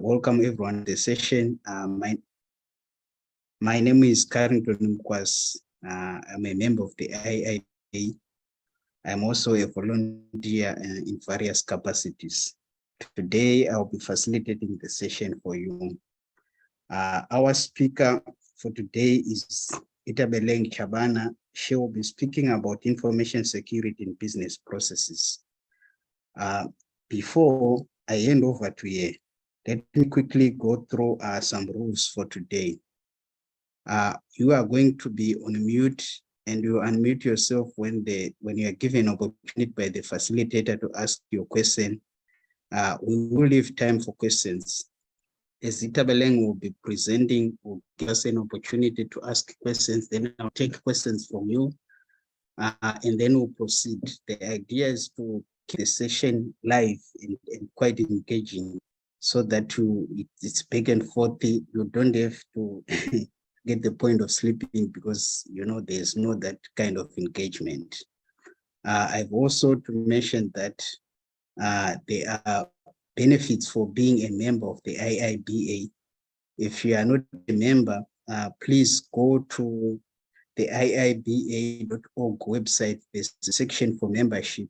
Welcome everyone to the session. My name is Carrington Mkwas. I'm a member of the IIBA. I'm also a volunteer in various capacities. Today, I'll be facilitating the session for you. Our speaker for today is Itabeleng Chabana. She will be speaking about information security in business processes. Before I hand over to her, let me quickly go through some rules for today. You are going to be on mute, and you unmute yourself when you are given an opportunity by the facilitator to ask your question. We will leave time for questions. As Itabeleng will be presenting, will give us an opportunity to ask questions, then I'll take questions from you, and then we'll proceed. The idea is to keep the session live and quite engaging, so that it's back and forth. You don't have to get the point of sleeping because there's no that kind of engagement. I've also to mention that there are benefits for being a member of the IIBA. If you are not a member, please go to the iiba.org website. There's a section for membership.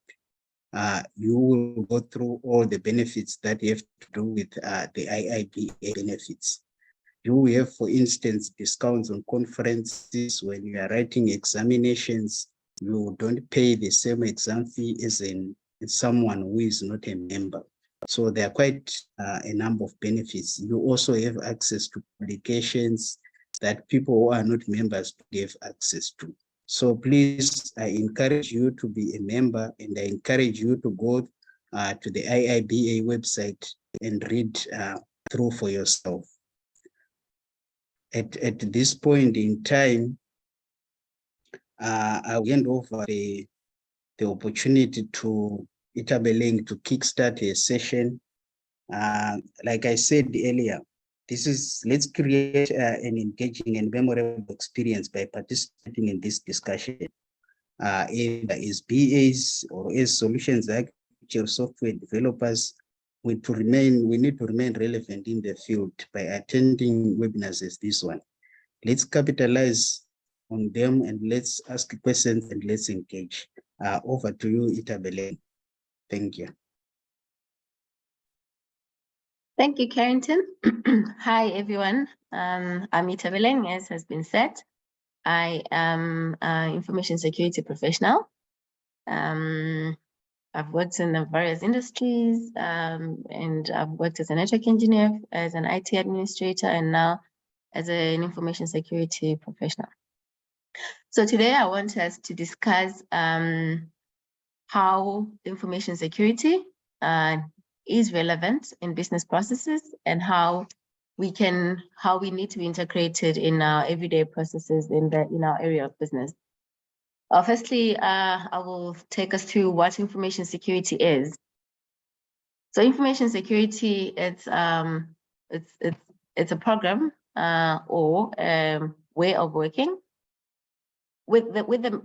You will go through all the benefits that you have to do with the IIBA benefits. You will have, for instance, discounts on conferences. When you are writing examinations, you don't pay the same exam fee as someone who is not a member. So there are quite a number of benefits. You also have access to publications that people who are not members have access to. So please, I encourage you to be a member, and I encourage you to go to the IIBA website and read through for yourself. At this point in time, I'll hand over the opportunity to Itabeleng to kickstart a session. Like I said earlier, let's create an engaging and memorable experience by participating in this discussion. Either as BAs or as solutions architecture software developers, we need to remain relevant in the field by attending webinars as this one. Let's capitalize on them, and let's ask questions, and let's engage. Over to you, Itabeleng. Thank you. Thank you, Carrington. Hi, everyone. I'm Itabeleng, as has been said. I am an information security professional. I've worked in various industries, and I've worked as a network engineer, as an IT administrator, and now as an information security professional. So today I want us to discuss how information security is relevant in business processes, and how we need to integrate it in our everyday processes in our area of business. Firstly, I will take us through what information security is. So information security, it's a program or way of working. At the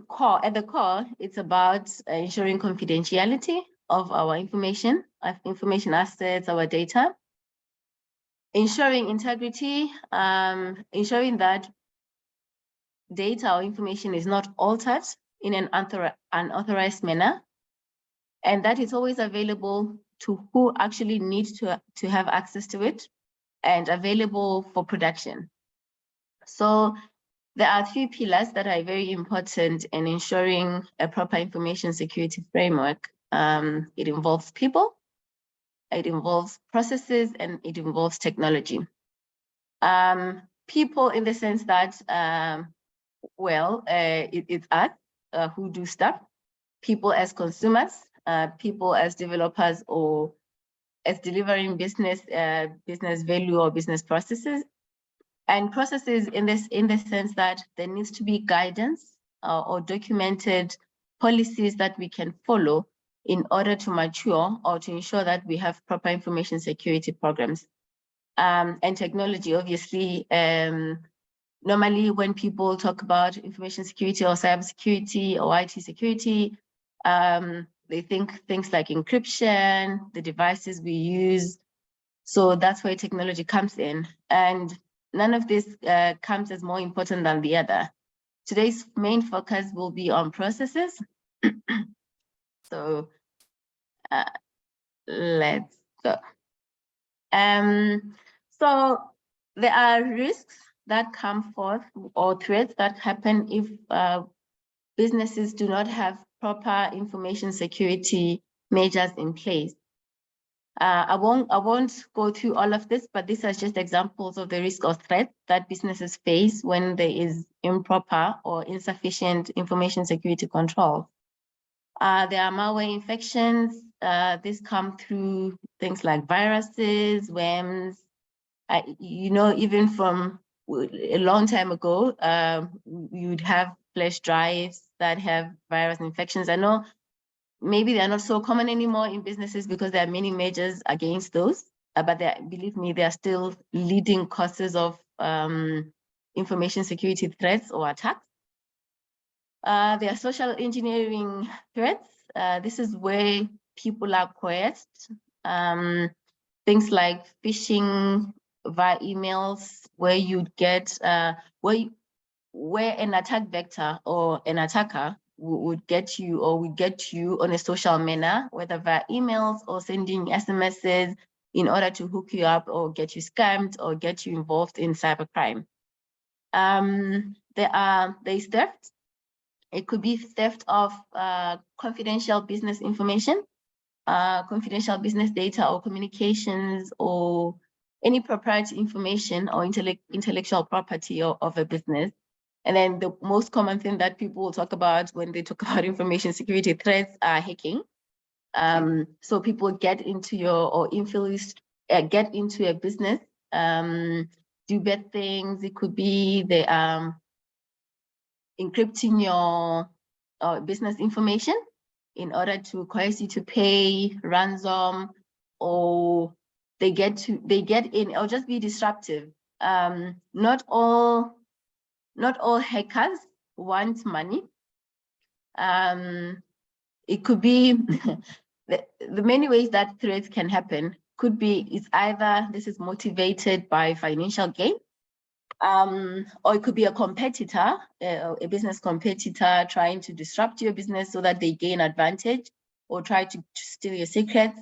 core, it's about ensuring confidentiality of our information assets, our data, ensuring integrity, ensuring that data or information is not altered in an unauthorized manner, and that it's always available to who actually needs to have access to it, and available for production. So there are three pillars that are very important in ensuring a proper information security framework. It involves people, it involves processes, and it involves technology. People in the sense that, it's us who do stuff. People as consumers, people as developers, or as delivering business value or business processes. And processes in the sense that there needs to be guidance or documented policies that we can follow in order to mature or to ensure that we have proper information security programs. And technology, obviously, normally when people talk about information security or cybersecurity or IT security, they think things like encryption, the devices we use, So that's where technology comes in. And none of this comes as more important than the other. Today's main focus will be on processes. So let's go. So there are risks that come forth or threats that happen if businesses do not have proper information security measures in place. I won't go through all of this, but these are just examples of the risk or threat that businesses face when there is improper or insufficient information security control. There are malware infections. These come through things like viruses, worms. You know, even from a long time ago, you'd have flash drives that have virus infections. I know maybe they're not so common anymore in businesses because there are many measures against those, but believe me, they are still leading causes of information security threats or attacks. There are social engineering threats. This is where people are coerced. Things like phishing via emails, where you'd get, where an attack vector or an attacker would get you or would get you on a social manner, whether via emails or sending SMSs in order to hook you up or get you scammed or get you involved in cybercrime. There's theft. It could be theft of confidential business information, confidential business data or communications or any proprietary information or intellectual property of a business. And then the most common thing that people will talk about when they talk about information security threats are hacking. So people get into your or influence, get into a business, do bad things. It could be they encrypting your business information in order to coerce you to pay ransom, or they get in or just be disruptive. Not all hackers want money. It could be the many ways that threats can happen could be it's either this is motivated by financial gain, or it could be a competitor, a business competitor trying to disrupt your business so that they gain advantage or try to steal your secrets.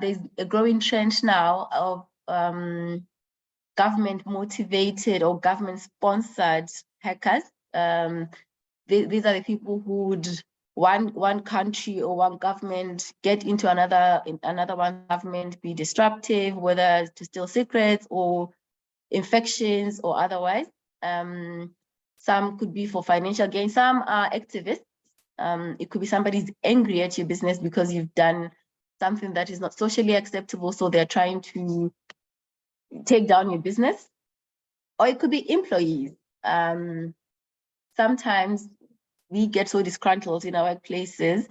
There's a growing trend now of government motivated or government sponsored hackers. These are the people who would one country or one government get into another one government, be disruptive, whether to steal secrets or infections or otherwise. Some could be for financial gain. Some are activists. It could be somebody's angry at your business because you've done something that is not socially acceptable, so they're trying to take down your business. Or it could be employees. Sometimes we get so disgruntled in our workplaces,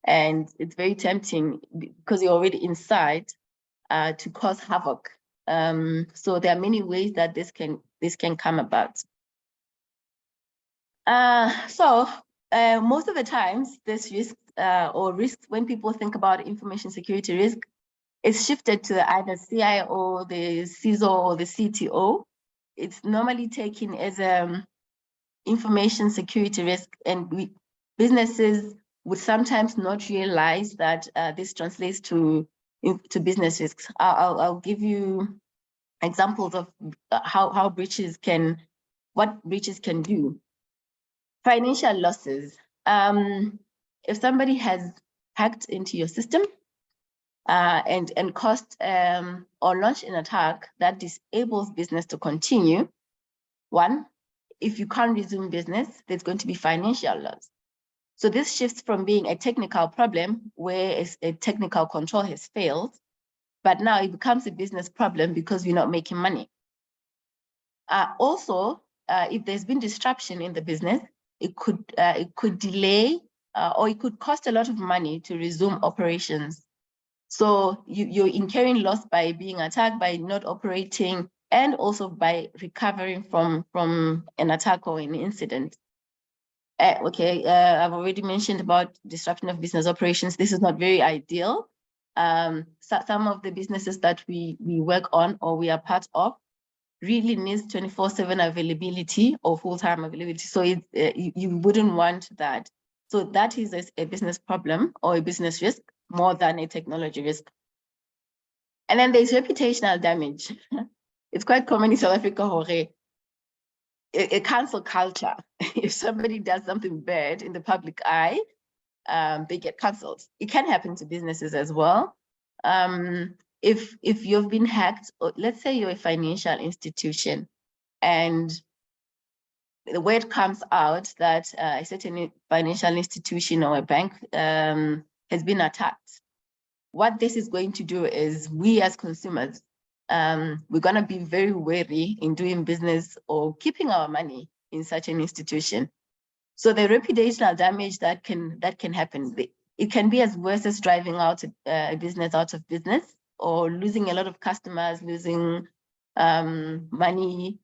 and it's very tempting because you're already inside to cause havoc. So there are many ways that this can come about. Most of the times, this risk or risks, when people think about information security risk, is shifted to either CIO, the CISO, or the CTO. It's normally taken as information security risk, and businesses would sometimes not realize that this translates to business risks. I'll give you examples of what breaches can do. Financial losses. If somebody has hacked into your system and caused or launched an attack that disables business to continue, one, if you can't resume business, there's going to be financial loss. So this shifts from being a technical problem where a technical control has failed, but now it becomes a business problem because you're not making money. Also, if there's been disruption in the business, it could delay or it could cost a lot of money to resume operations. So you're incurring loss by being attacked, by not operating, and also by recovering from an attack or an incident. I've already mentioned about disruption of business operations. This is not very ideal So some of the businesses that we work on or we are part of really needs 24/7 availability or full-time availability. So you wouldn't want that. So that is a business problem or a business risk more than a technology risk. And then there's reputational damage. It's quite common in South Africa, a cancel culture. If somebody does something bad in the public eye, they get cancelled. It can happen to businesses as well. If you've been hacked, or let's say you're a financial institution, and the word comes out that a certain financial institution or a bank has been attacked. What this is going to do is we as consumers, we're going to be very wary in doing business or keeping our money in such an institution. So the reputational damage that can happen, it can be as worse as driving out a business out of business or losing a lot of customers, losing money,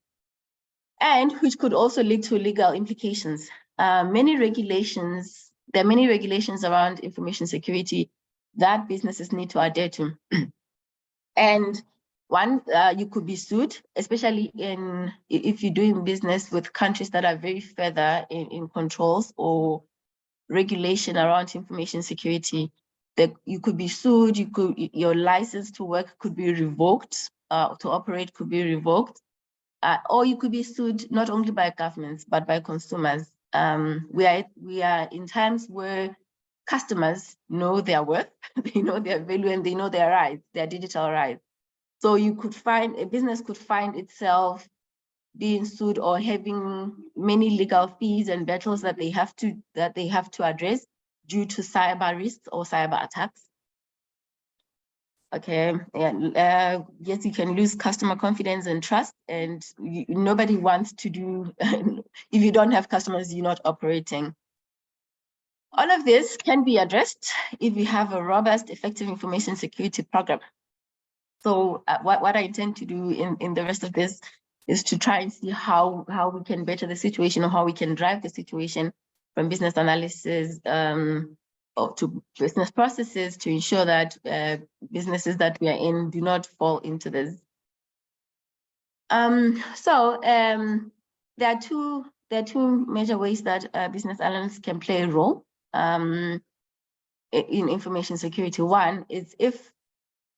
and which could also lead to legal implications. There are many regulations around information security that businesses need to adhere to. And one, you could be sued, especially if you're doing business with countries that are very further in controls or regulation around information security. That you could be sued, your license to work could be revoked, to operate could be revoked, or you could be sued not only by governments but by consumers. We are in times where customers know their worth, they know their value, and they know their rights, their digital rights. So a business could find itself being sued or having many legal fees and battles that they have to address due to cyber risks or cyber attacks. Okay, yes, you can lose customer confidence and trust, and nobody wants to do, if you don't have customers, you're not operating. All of this can be addressed if we have a robust, effective information security program. So what I intend to do in the rest of this is to try and see how we can better the situation or how we can drive the situation from business analysis to business processes to ensure that businesses that we are in do not fall into this. So there are two major ways that business analysts can play a role in information security. One is if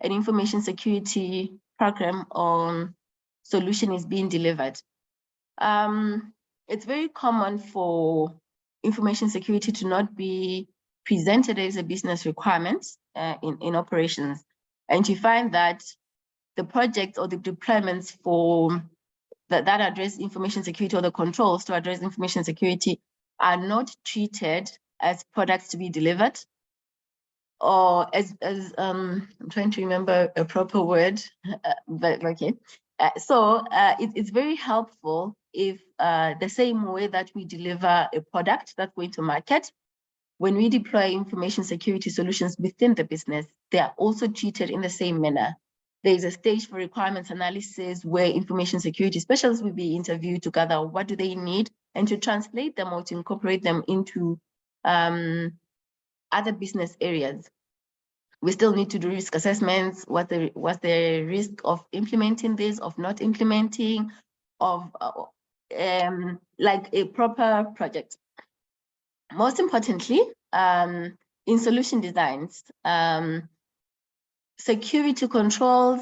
an information security program or solution is being delivered. It's very common for information security to not be presented as a business requirement in operations. And you find that the projects or the deployments for that address information security or the controls to address information security are not treated as products to be delivered, or as I'm trying to remember a proper word, but okay. So it's very helpful if the same way that we deliver a product that's going to market, when we deploy information security solutions within the business, they are also treated in the same manner. There's a stage for requirements analysis where information security specialists will be interviewed to gather what do they need and to translate them or to incorporate them into other business areas. We still need to do risk assessments. What's the risk of implementing this, of not implementing, of like a proper project. Most importantly, in solution designs, security controls,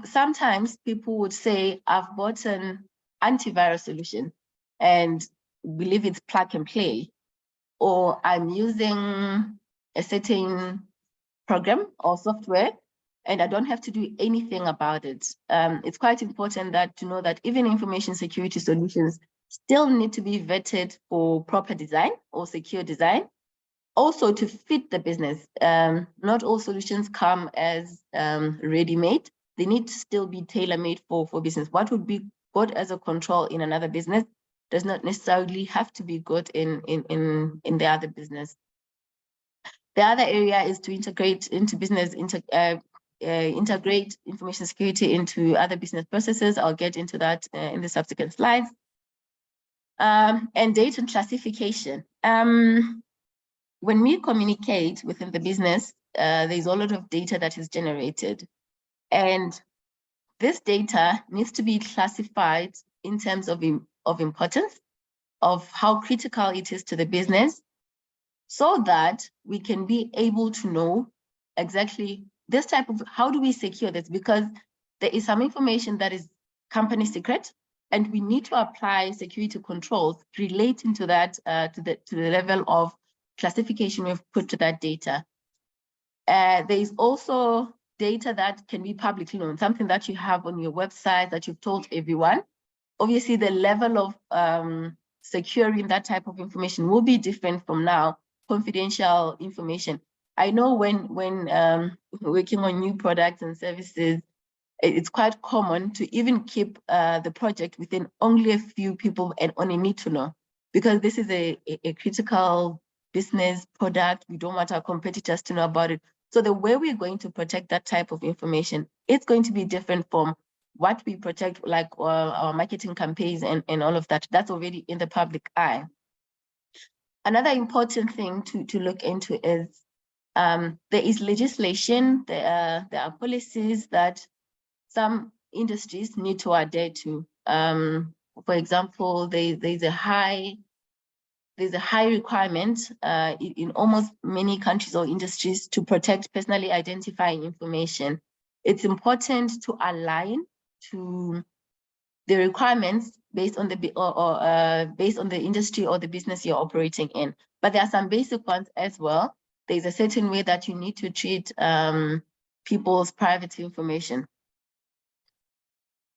sometimes people would say, I've bought an antivirus solution and believe it's plug and play, or I'm using a certain program or software and I don't have to do anything about it. It's quite important to know that even information security solutions still need to be vetted for proper design or secure design, also to fit the business. Not all solutions come as ready-made. They need to still be tailor-made for business. What would be good as a control in another business does not necessarily have to be good in the other business. The other area is to integrate into business, integrate information security into other business processes. I'll get into that in the subsequent slides. And data classification. When we communicate within the business, there's a lot of data that is generated. And this data needs to be classified in terms of importance, of how critical it is to the business, so that we can be able to know exactly this type of, how do we secure this? Because there is some information that is company secret, and we need to apply security controls relating to that, to the level of classification we've put to that data. There is also data that can be publicly known, something that you have on your website that you've told everyone. Obviously, the level of securing that type of information will be different from now, confidential information. I know when working on new products and services, it's quite common to even keep the project within only a few people and only need to know, because this is a critical business product. We don't want our competitors to know about it. So the way we're going to protect that type of information, it's going to be different from what we protect, like our marketing campaigns and all of that. That's already in the public eye. Another important thing to look into is there is legislation, there are policies that some industries need to adhere to. For example, there's a high requirement in almost many countries or industries to protect personally identifying information. It's important to align to the requirements based on the based on the industry or the business you're operating in. But there are some basic ones as well. There's a certain way that you need to treat people's private information.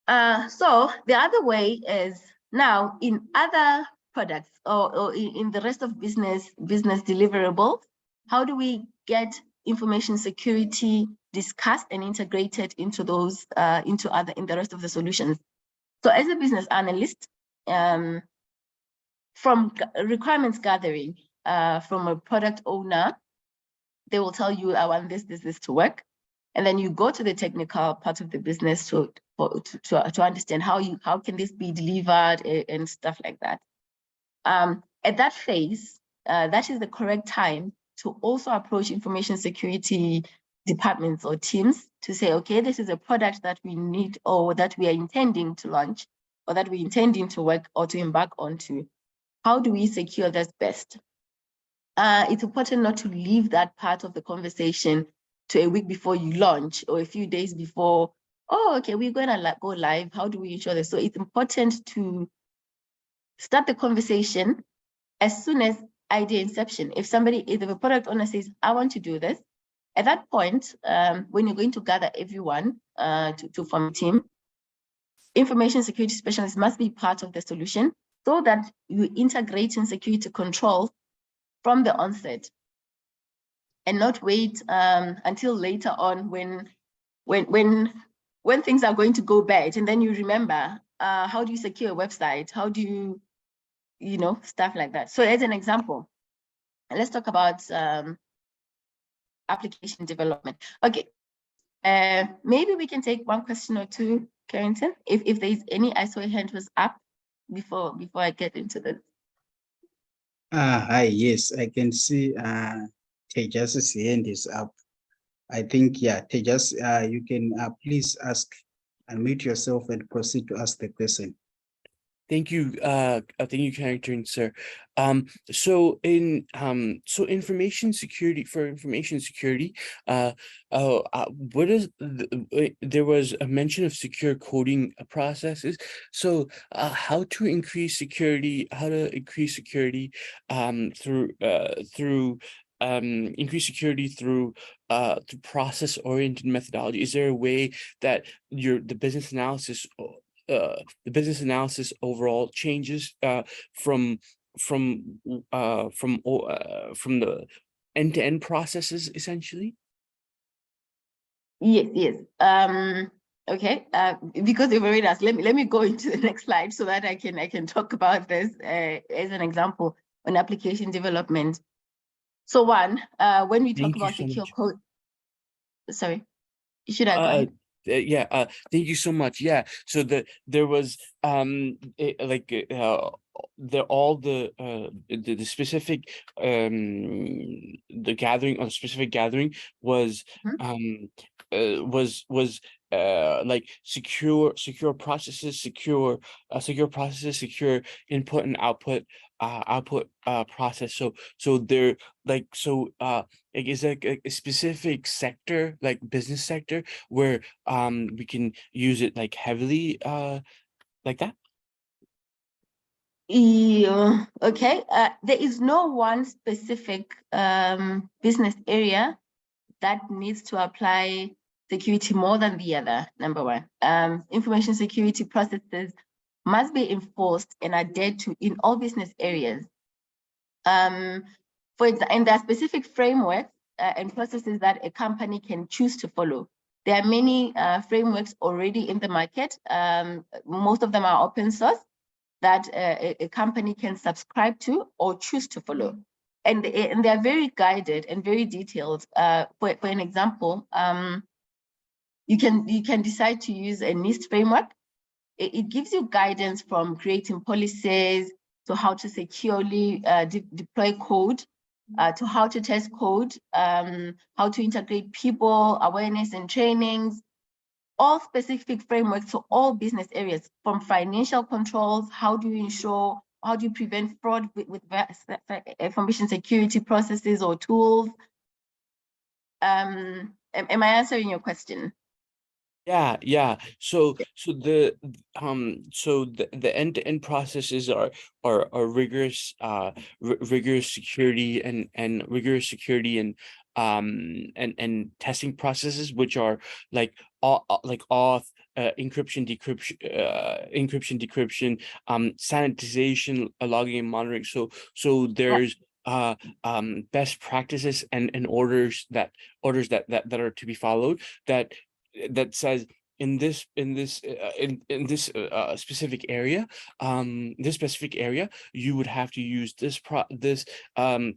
So the other way is, now in other products or in the rest of business deliverables, how do we get information security discussed and integrated into those in the rest of the solutions? So as a business analyst, from requirements gathering from a product owner, they will tell you, I want this to work. And then you go to the technical part of the business to understand how can this be delivered and stuff like that. At that phase, that is the correct time to also approach information security departments or teams to say, okay, this is a product that we need, or that we are intending to launch, or that we're intending to work or to embark onto. How do we secure this best? It's important not to leave that part of the conversation to a week before you launch or a few days before. Oh, okay, we're going to go live. How do we ensure this? So it's important to start the conversation as soon as idea inception. If a product owner says, I want to do this, at that point, when you're going to gather everyone to form a team, information security specialists must be part of the solution, so that you integrate in security control from the onset, and not wait until later on when things are going to go bad, and then you remember, how do you secure a website? How do you, stuff like that. So as an example, let's talk about application development. Okay, maybe we can take one question or two, Carrington, if there's any. I saw a hand was up before I get into this. Hi, yes, I can see Tejas' hand is up. I think, yeah, Tejas, you can please unmute yourself and proceed to ask the question. Thank you, Carrington, sir. So information security, what is there was a mention of secure coding processes. So how to increase security through process-oriented methodology? Is there a way that the business analysis overall changes from the end-to-end processes, essentially? Yes. Okay. Because you've already asked, let me go into the next slide so that I can talk about this as an example on application development. So one, when we talk about secure code, sorry, should I go ahead? Thank you so much. Yeah, so there was the specific the gathering or specific gathering was like secure processes, secure secure input and output process. So there like is like a specific sector, like business sector, where we can use it like heavily like that. Yeah, okay. There is no one specific business area that needs to apply security more than the other, number one. Information security processes must be enforced and adhered to in all business areas. And there are specific frameworks and processes that a company can choose to follow. There are many frameworks already in the market. Most of them are open source that a company can subscribe to or choose to follow. And they are very guided and very detailed. For an example, you can decide to use a NIST framework. It gives you guidance from creating policies to how to securely deploy code, to how to test code, how to integrate people, awareness and trainings, all specific frameworks to all business areas, from financial controls, how do you prevent fraud with information security processes or tools? Am I answering your question? Yeah. So the end-to-end processes are rigorous rigorous security and rigorous security and testing processes, which are like auth, encryption, decryption, sanitization, logging and monitoring. So there's best practices and orders that are to be followed, that says in this specific area, you would have to use this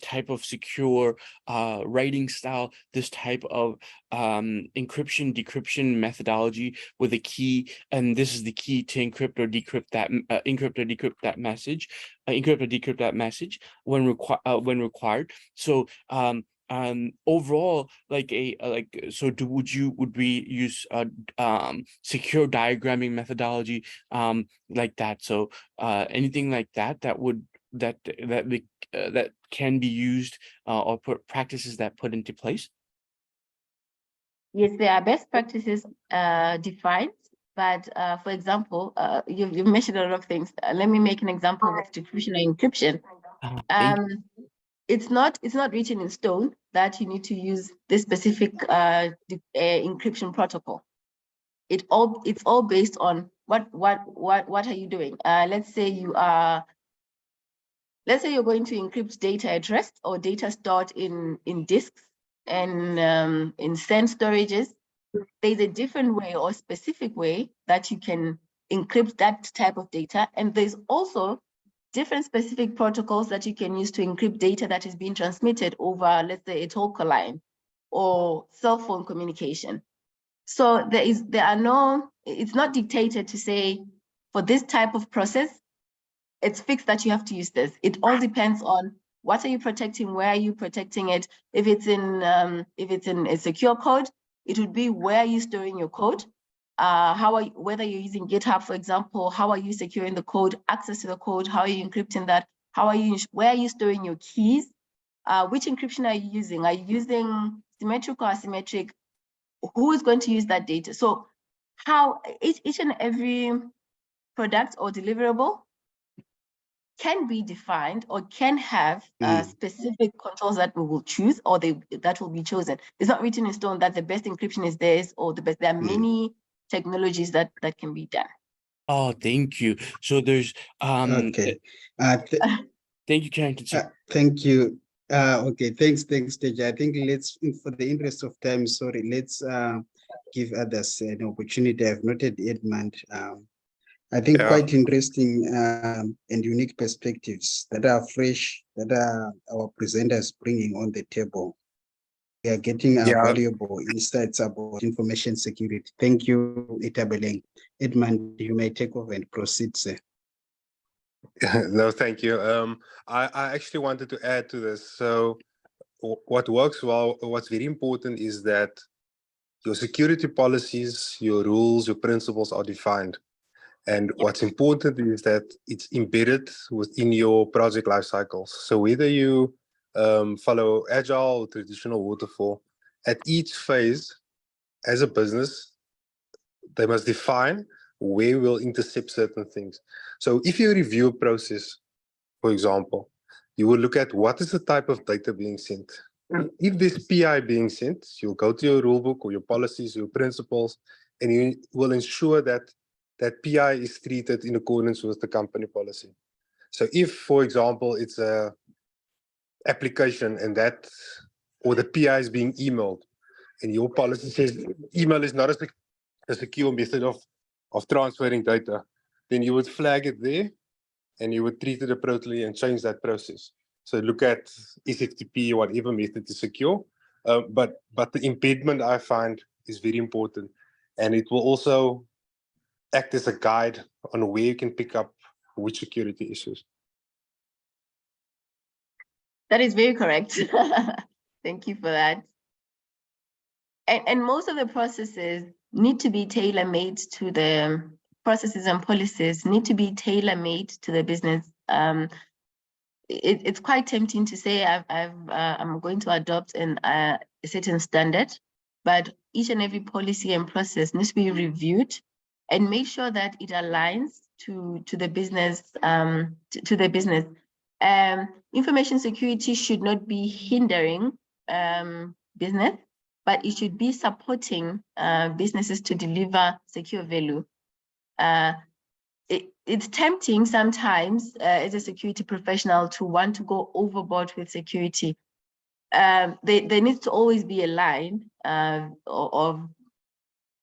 type of secure writing style, this type of encryption decryption methodology with a key, and this is the key to encrypt or decrypt that message, when required. So overall, would we use secure diagramming methodology like that? So anything like that that can be used or practices that put into place? Yes, there are best practices defined, but for example, you've mentioned a lot of things. Let me make an example with decryption and encryption. It's not written in stone that you need to use this specific encryption protocol. It's all based on what are you doing? Let's say you're going to encrypt data at rest or data stored in disks and in SAN storages. There's a different way or specific way that you can encrypt that type of data, and there's also different specific protocols that you can use to encrypt data that is being transmitted over, let's say, a telco line or cell phone communication. So it's not dictated to say for this type of process, it's fixed that you have to use this. It all depends on what are you protecting, where are you protecting it. If it's in a secure code, it would be where are you storing your code. Whether you're using GitHub, for example, how are you securing the code, access to the code, how are you encrypting that, where are you storing your keys, which encryption are you using? Are you using symmetric or asymmetric? Who is going to use that data? So how each and every product or deliverable can be defined or can have specific controls that we will choose or that will be chosen. It's not written in stone that the best encryption is this or the best. There are many technologies that can be done. Oh, thank you. So there's okay. Thank you, Carrington. Thank you. Okay, thanks, Teja. I think for the interest of time, let's give others an opportunity. I've noted Edmund. I think quite interesting and unique perspectives that are fresh, that are our presenters bringing on the table. are getting Yeah. valuable insights about information security. Thank you, Itableng. Edmund, you may take over and proceed, sir. No, thank you. I actually wanted to add to this. So what works well, what's very important is that your security policies, your rules, your principles are defined. And what's important is that it's embedded within your project life cycles. So whether you follow agile or traditional waterfall, at each phase as a business, they must define where we'll intercept certain things. So if you review a process, for example, you will look at what is the type of data being sent. If there's PI being sent, you'll go to your rulebook or your policies, your principles, and you will ensure that that PI is treated in accordance with the company policy. So if, for example, it's a application and that, or the PI is being emailed, and your policy says email is not a secure method of transferring data, then you would flag it there and you would treat it appropriately and change that process. So look at SFTP or whatever method is secure. But the embedment I find is very important, and it will also act as a guide on where you can pick up which security issues. That is very correct. Thank you for that. And most of the processes need to be tailor-made to the processes and policies need to be tailor-made to the business. It's quite tempting to say I'm going to adopt a certain standard, but each and every policy and process needs to be reviewed and make sure that it aligns to the business. To the business. Information security should not be hindering business, but it should be supporting businesses to deliver secure value. It's tempting sometimes as a security professional to want to go overboard with security. There needs to always be a line of,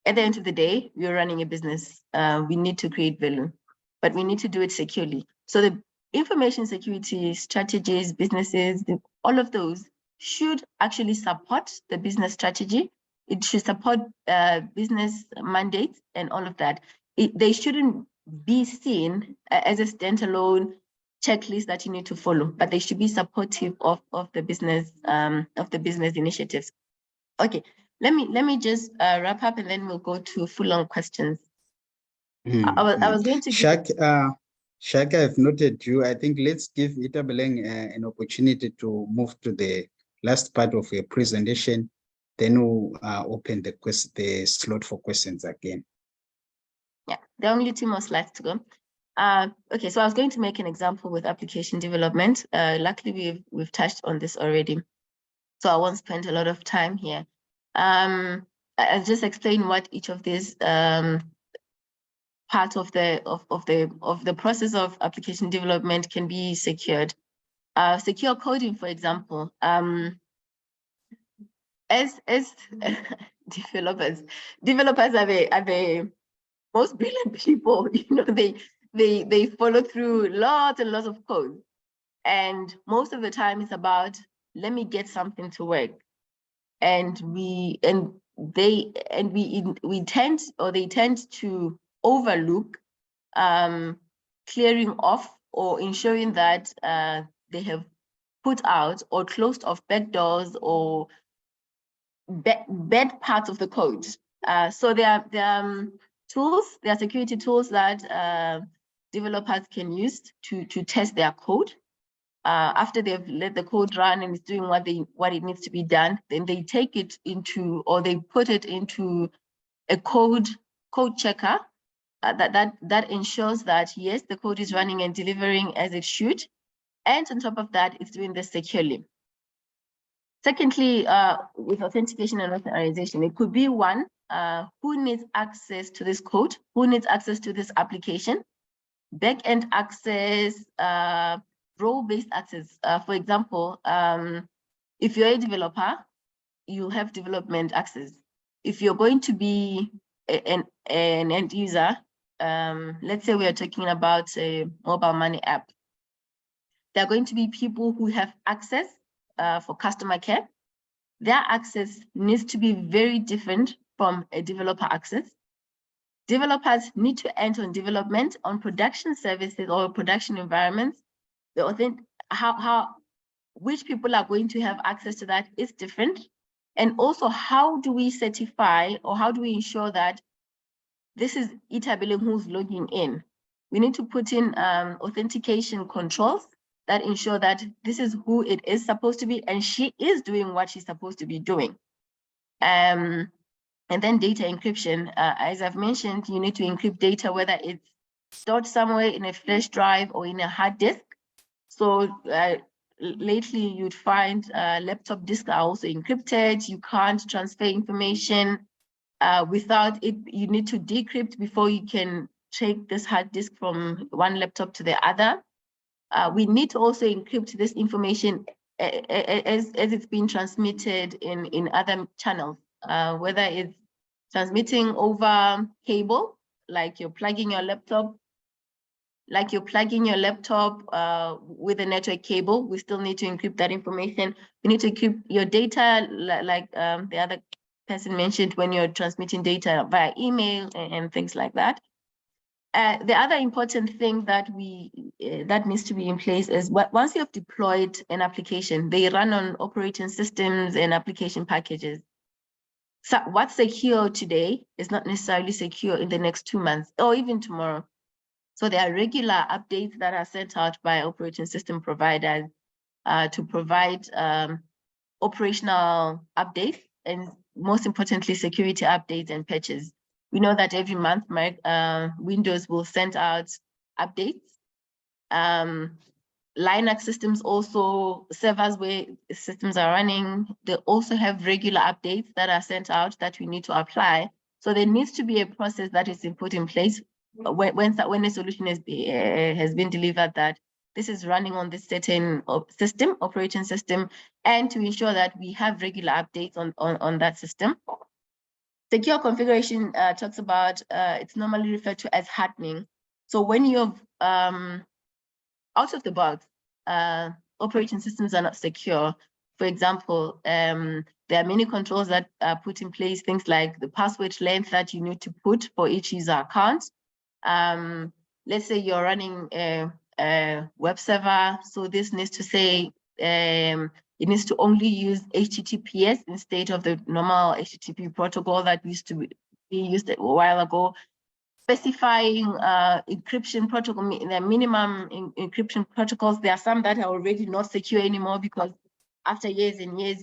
at the end of the day, we're running a business. We need to create value, but we need to do it securely. So the information security strategies, businesses, all of those should actually support the business strategy. It should support business mandates and all of that. They shouldn't be seen as a standalone checklist that you need to follow, but they should be supportive of the business initiatives. Okay, let me just wrap up and then we'll go to full-on questions. I was going to Shaka, I've noted you. I think let's give Itableng an opportunity to move to the last part of your presentation. Then we'll open the slot for questions again. Yeah, there are only 2 more slides to go. Okay, so I was going to make an example with application development. Luckily, we've touched on this already, so I won't spend a lot of time here. I'll just explain what each of these part of the process of application development can be secured. Secure coding, for example, as developers are the most brilliant people. You know, they follow through lots and lots of code, and most of the time it's about, let me get something to work, and they tend to overlook clearing off or ensuring that they have put out or closed off backdoors or bad parts of the code. So there are tools, there are security tools that developers can use to test their code. After they've let the code run and it's doing what it needs to be done, then they take it into, or they put it into a code checker that ensures that yes, the code is running and delivering as it should, and on top of that, it's doing this securely. Secondly, with authentication and authorization, it could be one who needs access to this code, who needs access to this application, back-end access, role-based access. For example, if you're a developer, you have development access. If you're going to be an end user, let's say we are talking about a mobile money app, there are going to be people who have access for customer care. their access needs to be very different from a developer access. Developers need to enter on development on production services or production environments. Which people are going to have access to that is different. And also, how do we certify or how do we ensure that this is Itabile who's logging in? We need to put in authentication controls that ensure that this is who it is supposed to be, and she is doing what she's supposed to be doing. And then data encryption. As I've mentioned, you need to encrypt data, whether it's stored somewhere in a flash drive or in a hard disk. So lately you'd find laptop disks are also encrypted. You can't transfer information without it. You need to decrypt before you can take this hard disk from one laptop to the other. We need to also encrypt this information as it's being transmitted in other channels, whether it's transmitting over cable, like you're plugging your laptop with a network cable. We still need to encrypt that information. We need to encrypt your data, like the other person mentioned, when you're transmitting data via email and things like that. The other important thing that needs to be in place is once you have deployed an application, they run on operating systems and application packages. So what's secure today is not necessarily secure in the next 2 months or even tomorrow. So there are regular updates that are sent out by operating system providers to provide operational updates and, most importantly, security updates and patches. We know that every month Windows will send out updates. Linux systems also, servers where systems are running, they also have regular updates that are sent out that we need to apply. So there needs to be a process that is put in place when a solution has been delivered, that this is running on this certain operating system, and to ensure that we have regular updates on that system. Secure configuration talks about, it's normally referred to as hardening. So when you're out of the box, operating systems are not secure. For example, there are many controls that are put in place, things like the password length that you need to put for each user account. Let's say you're running a web server, so this needs to say it needs to only use HTTPS instead of the normal HTTP protocol that used to be used a while ago. Specifying encryption protocol, the minimum encryption protocols. There are some that are already not secure anymore because after years and years,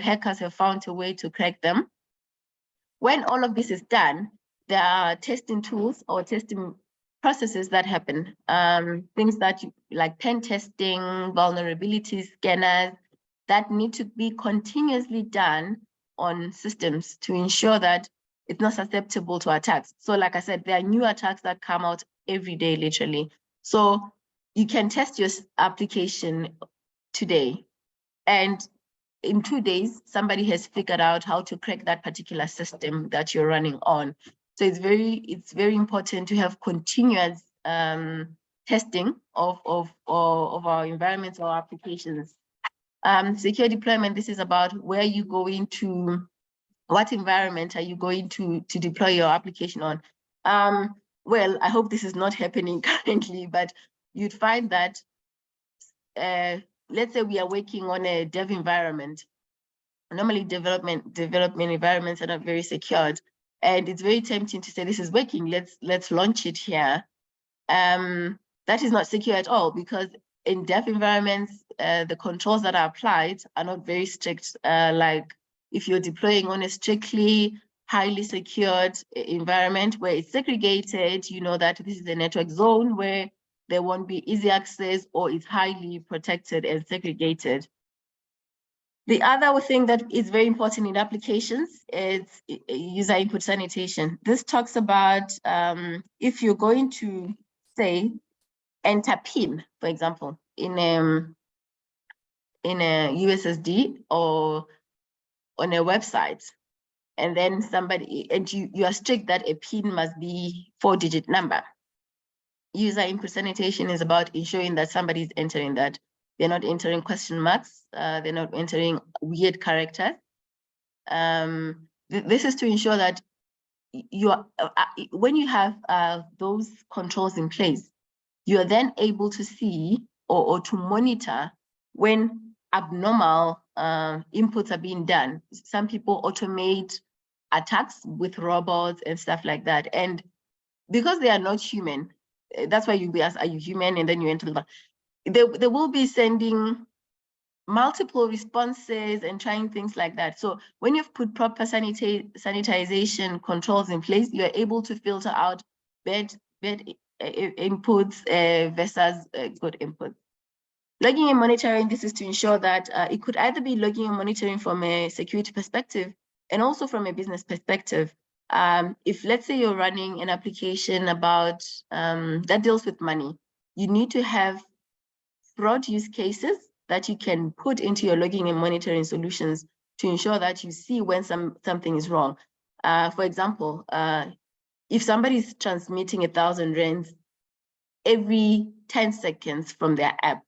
hackers have found a way to crack them. When all of this is done, there are testing tools or testing processes that happen. Things that like pen testing, vulnerability scanners, that need to be continuously done on systems to ensure that it's not susceptible to attacks. So like I said, there are new attacks that come out every day, literally. So you can test your application today, and in 2 days, somebody has figured out how to crack that particular system that you're running on. So it's very important to have continuous testing of our environments or applications. Secure deployment, this is about where you going to, what environment are you going to deploy your application on? Well, I hope this is not happening currently, but you'd find that, let's say we are working on a dev environment. Normally development environments are not very secured, and it's very tempting to say this is working, let's launch it here. That is not secure at all, because in dev environments, the controls that are applied are not very strict. Like if you're deploying on a strictly highly secured environment where it's segregated, you know that this is a network zone where there won't be easy access, or it's highly protected and segregated. The other thing that is very important in applications is user input sanitation. This talks about if you're going to, say, enter PIN, for example, in a USSD or on a website, and then you are strict that a PIN must be 4-digit number. User input sanitation is about ensuring that somebody is entering that. They're not entering question marks, they're not entering weird characters. This is to ensure that you are, when you have those controls in place, you are then able to see or to monitor when abnormal inputs are being done. Some people automate attacks with robots and stuff like that. And because they are not human, that's why you'll be asked, are you human? And then you enter they will be sending multiple responses and trying things like that. So when you've put proper sanitization controls in place, you're able to filter out bad inputs versus good inputs. Logging and monitoring, this is to ensure that it could either be logging and monitoring from a security perspective and also from a business perspective. If let's say you're running an application about that deals with money, you need to have fraud use cases that you can put into your logging and monitoring solutions to ensure that you see when something is wrong. For example, if somebody is transmitting 1,000 rands every 10 seconds from their app,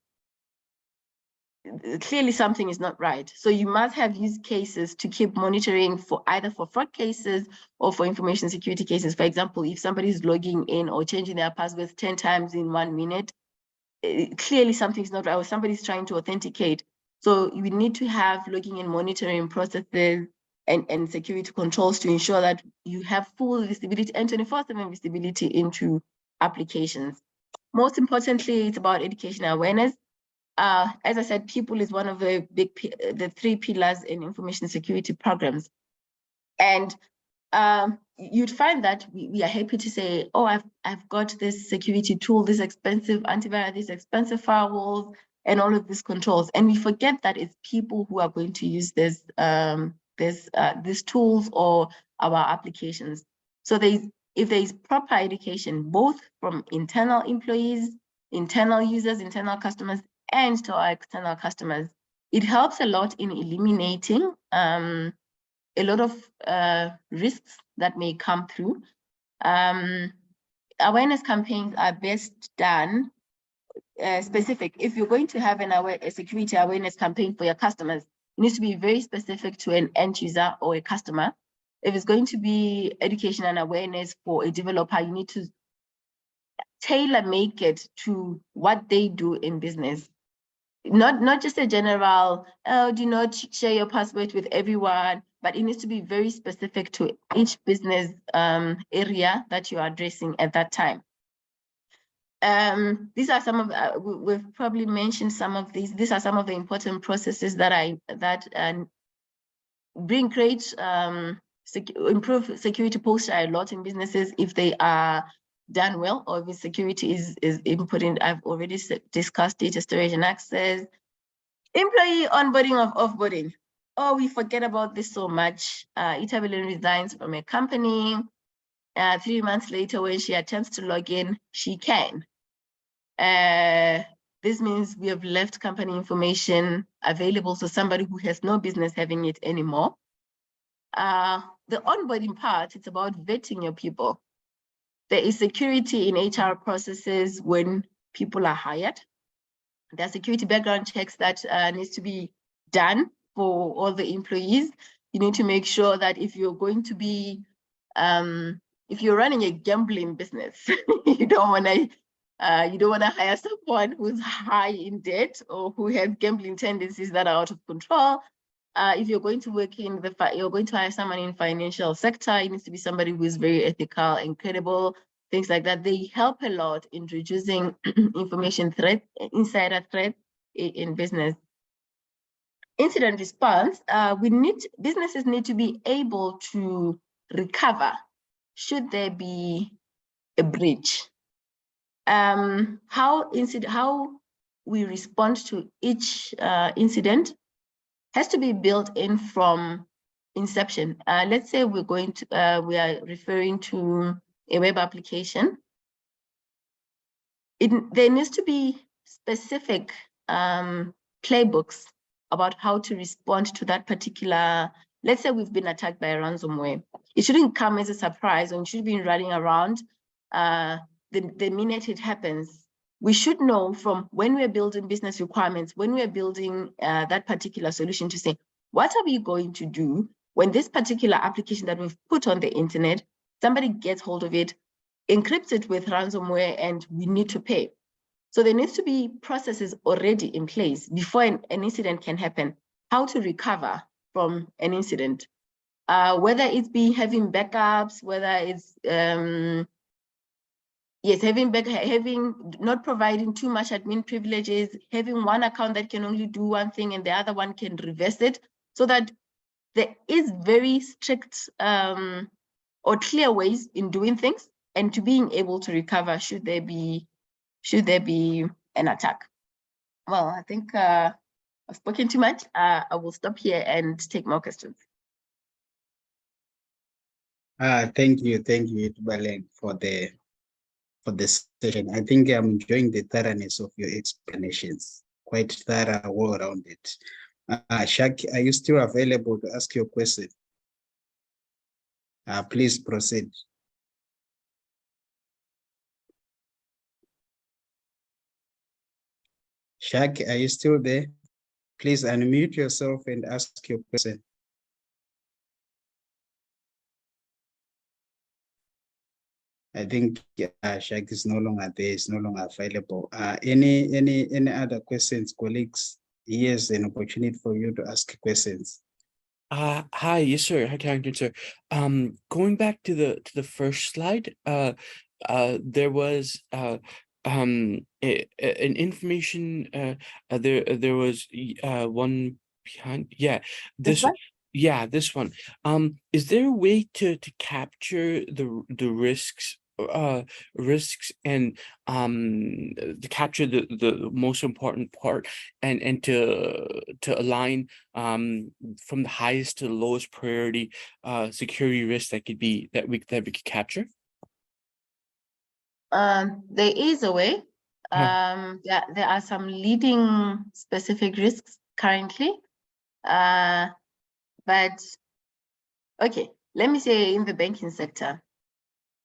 clearly something is not right. So you must have use cases to keep monitoring for either for fraud cases or for information security cases. For example, if somebody is logging in or changing their passwords 10 times in 1 minute, clearly something's not right, or somebody's trying to authenticate. So you need to have logging and monitoring processes and security controls to ensure that you have full visibility and 24/7 visibility into applications. Most importantly, it's about education awareness. As I said, people is one of the the 3 pillars in information security programs. And you'd find that we are happy to say, oh, I've got this security tool, this expensive antivirus, these expensive firewalls, and all of these controls. And we forget that it's people who are going to use these tools or our applications. So if there is proper education, both from internal employees, internal users, internal customers, and to our external customers, it helps a lot in eliminating a lot of risks that may come through. Awareness campaigns are best done specific. If you're going to have a security awareness campaign for your customers, it needs to be very specific to an end user or a customer. If it's going to be education and awareness for a developer, you need to tailor make it to what they do in business. Not just a general, oh, do not share your password with everyone, but it needs to be very specific to each business area that you are addressing at that time. These are some of, we've probably mentioned some of these. These are some of the important processes that bring great, improve security posture a lot in businesses if they are done well, or if security is input in. I've already discussed data storage and access. Employee onboarding of offboarding. Oh, we forget about this so much. Etabelin resigns from a company. 3 months later, when she attempts to log in, she can. This means we have left company information available to somebody who has no business having it anymore. The onboarding part, it's about vetting your people. There is security in HR processes when people are hired. There are security background checks that needs to be done for all the employees. You need to make sure that if you're going to be, if you're running a gambling business, you don't want to hire someone who's high in debt or who has gambling tendencies that are out of control. If you're going to work in you're going to hire someone in financial sector, it needs to be somebody who is very ethical and credible, things like that. They help a lot in reducing information threat, insider threat in business. Incident response, businesses need to be able to recover should there be a breach. How we respond to each incident has to be built in from inception. Let's say we are referring to a web application. There needs to be specific playbooks about how to respond to that particular. Let's say we've been attacked by a ransomware. It shouldn't come as a surprise, or it should be running around the minute it happens. We should know from when we're building business requirements, when we're building that particular solution, to say, what are we going to do when this particular application that we've put on the internet, somebody gets hold of it, encrypts it with ransomware, and we need to pay. So there needs to be processes already in place before an incident can happen, how to recover from an incident. Whether it's be having backups, whether it's having not providing too much admin privileges, having one account that can only do one thing and the other one can reverse it, so that there is very strict or clear ways in doing things, and to being able to recover should there be an attack. Well, I think I've spoken too much. I will stop here and take more questions. Thank you, Itubaleng, for the session. I think I'm enjoying the thoroughness of your explanations. Quite thorough, well-rounded. Shak, are you still available to ask your question? Please proceed. Shak, are you still there? Please unmute yourself and ask your question. I think Shak is no longer there, is no longer available. Any other questions, colleagues? Here's an opportunity for you to ask questions. Hi, yes, sir. Hi, Carrington, sir. Going back to the first slide, there was an information. There was one behind. Yeah, this one? Yeah, this one. Is there a way to capture the risks and to capture the most important part and to align from the highest to the lowest priority security risk that we could capture? There is a way. There are some leading specific risks currently. But okay, let me say in the banking sector,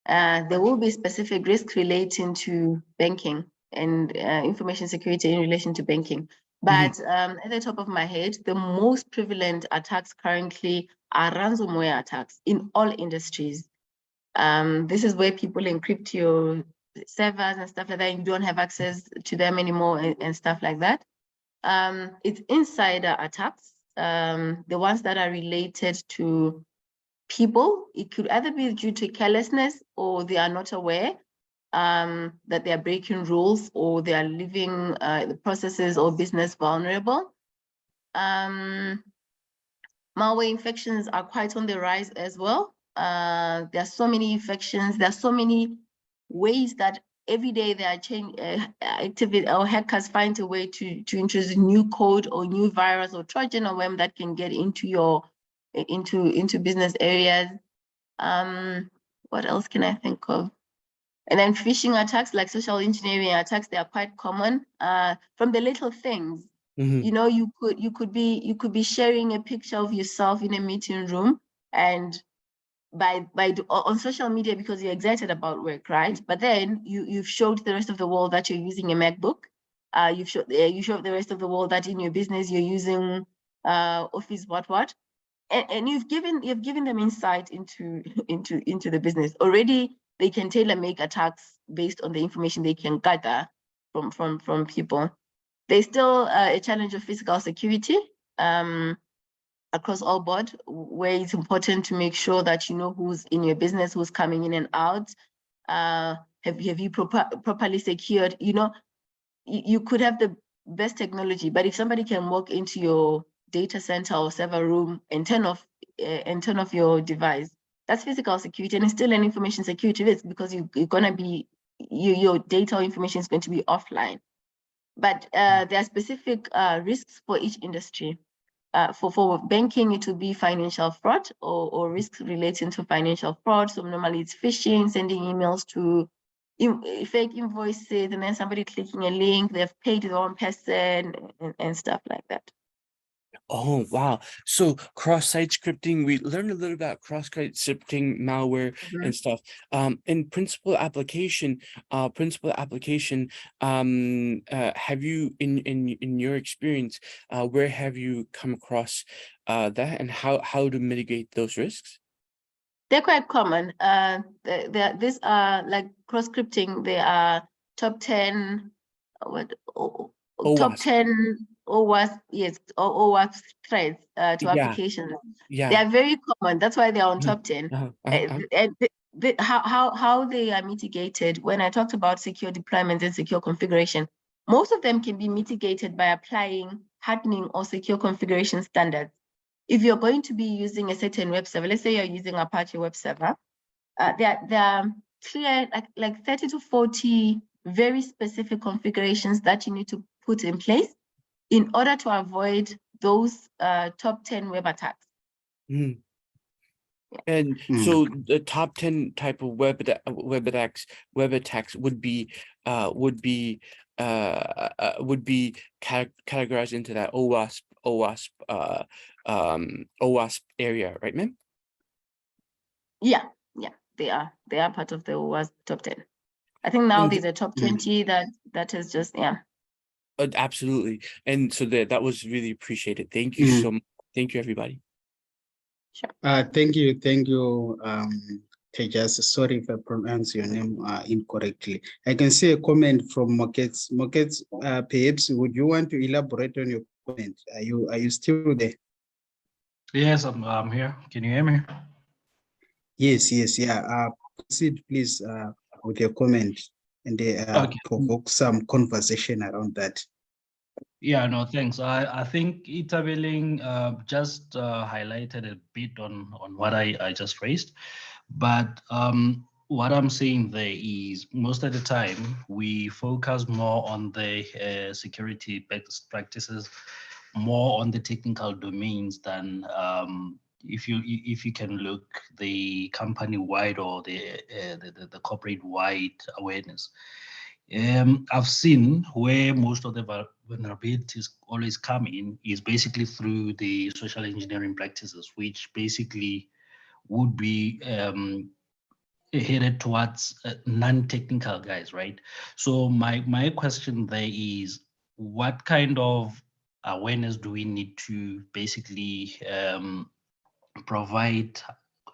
there will be specific risks relating to banking and information security in relation to banking. But at the top of my head, the most prevalent attacks currently are ransomware attacks in all industries. This is where people encrypt your servers and stuff like that, and you don't have access to them anymore and stuff like that. It's insider attacks, the ones that are related to people. It could either be due to carelessness, or they are not aware that they are breaking rules, or they are leaving the processes or business vulnerable. Malware infections are quite on the rise as well. There are so many infections. There are so many ways that every day they are activate, or hackers find a way to introduce new code or new virus or Trojan or worm that can get into your into business areas. What else can I think of? And then phishing attacks, like social engineering attacks, they are quite common. From the little things, you know, you could be sharing a picture of yourself in a meeting room, and on social media, because you're excited about work, right? But then you've showed the rest of the world that you're using a MacBook. You showed the rest of the world that in your business you're using Office what, and you've given them insight into the business. Already they can tailor-make attacks based on the information they can gather from people. There's still a challenge of physical security across all board, where it's important to make sure that you know who's in your business, who's coming in and out. Have you properly secured? You know, you could have the best technology, but if somebody can walk into your data center or server room and turn off your device, that's physical security, and it's still an information security risk, because you're gonna be your data or information is going to be offline. But there are specific risks for each industry. For banking, it will be financial fraud or risks relating to financial fraud. So normally it's phishing, sending emails to fake invoices, and then somebody clicking a link, they've paid the wrong person and stuff like that. Oh, wow. So cross-site scripting, we learned a little about cross-site scripting, malware and stuff. In principal application, have you in your experience, where have you come across that, and how to mitigate those risks? They're quite common. These are like cross scripting. They are top 10, top OWASP. 10 OWASP, yes, OWASP threats to Yeah, applications. They yeah. are very common. That's why they're on Uh-huh, top 10. uh-huh, And how they are mitigated, when I talked about secure deployments and secure configuration, most of them can be mitigated by applying hardening or secure configuration standards. If you're going to be using a certain web server, let's say you're using Apache web server, there are clear, like 30 to 40 very specific configurations that you need to put in place in order to avoid those top 10 web attacks. Mm. And so the top 10 type of web attacks would be categorized into that OWASP area, right, ma'am? Yeah, they are part of the OWASP top 10. I think now And- there's a top 20 that is just, yeah. Absolutely. And so that was really appreciated. Thank you so much. Thank you, everybody. Sure. Thank you, Tejas. Sorry if I pronounce your name incorrectly. I can see a comment from Mokets. Mokets, perhaps would you want to elaborate on your comment? Are you still there? Yes, I'm here. Can you hear me? Yes, yeah. Proceed, please, with your comment, and Okay. provoke some conversation around that. Yeah, no, thanks. I think Itabeling just highlighted a bit on what I just raised, but what I'm saying there is most of the time we focus more on the security best practices, more on the technical domains than if you can look the company wide or the corporate wide awareness. I've seen where most of the vulnerabilities always come in is basically through the social engineering practices, which basically would be headed towards non-technical guys, right? So my question there is, what kind of awareness do we need to basically provide